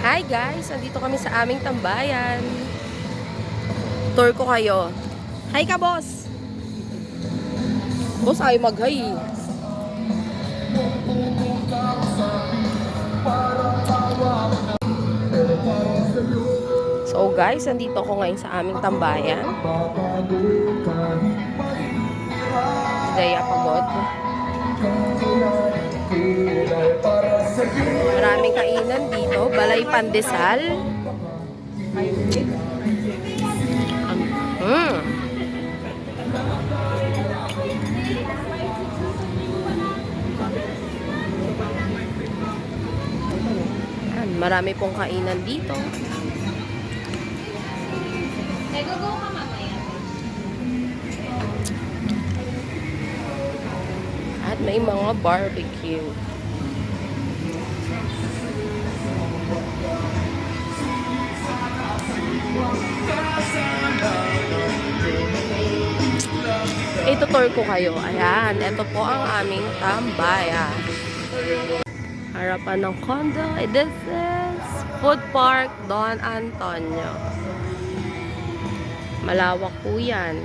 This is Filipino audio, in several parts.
Hi guys! Andito kami sa aming tambayan. Tour ko kayo. Hi ka, boss! Boss, ayaw mag-hi. So guys, andito ako ngayon sa aming tambayan. Daya pagod. Maraming kainan dito. Balay Pandesal. Marami pong kainan dito. Nag-go ka mamaya. At may mga barbecue. Itutur ko kayo. Ayan, ito po ang aming tambayan. Harapan ng condo. This is Food Park Don Antonio. Malawak po yan.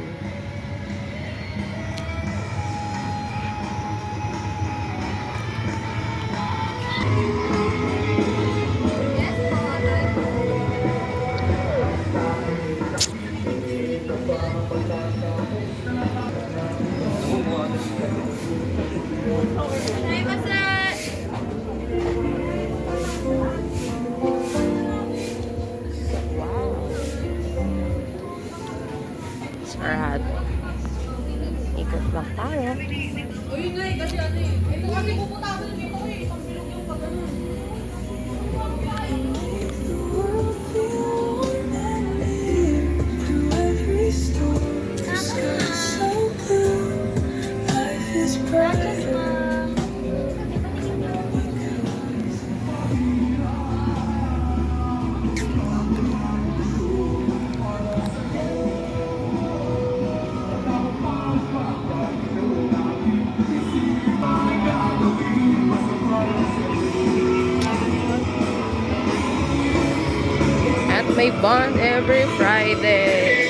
Sarado. Ikot lang tayo. Uy, ngay, kasi ano eh. Ito kasi pupunta ako dito eh. Pagbilog yung pagano. At may bond every Friday.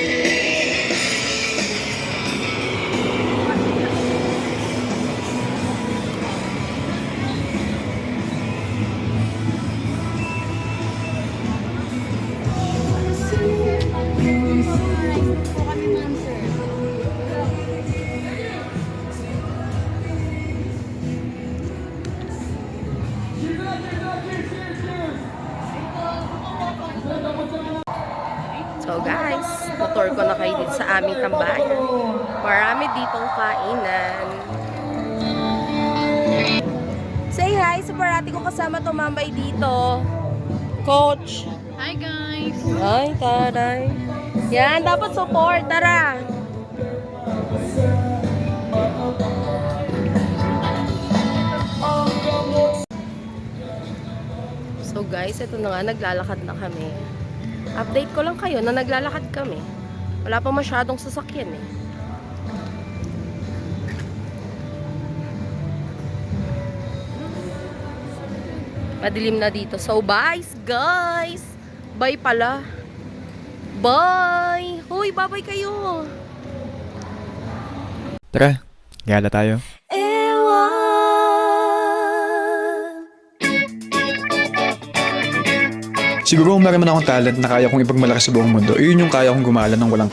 So guys, motor ko na kayo dito sa aming tambayan. Marami ditong kainan. Say hi sa parati ko kasama tumambay dito. Coach. Hi guys! Hi, taray. Yan, dapat support. Tara. So guys, ito na nga, naglalakad na kami. Update ko lang kayo na naglalakad kami. Wala pa masyadong sasakyan eh. Madilim na dito. So bye guys! Bye pala. Bye! Hoy, bye-bye kayo! Tara, gala tayo. Siguro kung meron man akong talent na kaya kong ipagmalaki sa buong mundo, yun yung kaya kong gumala ng walang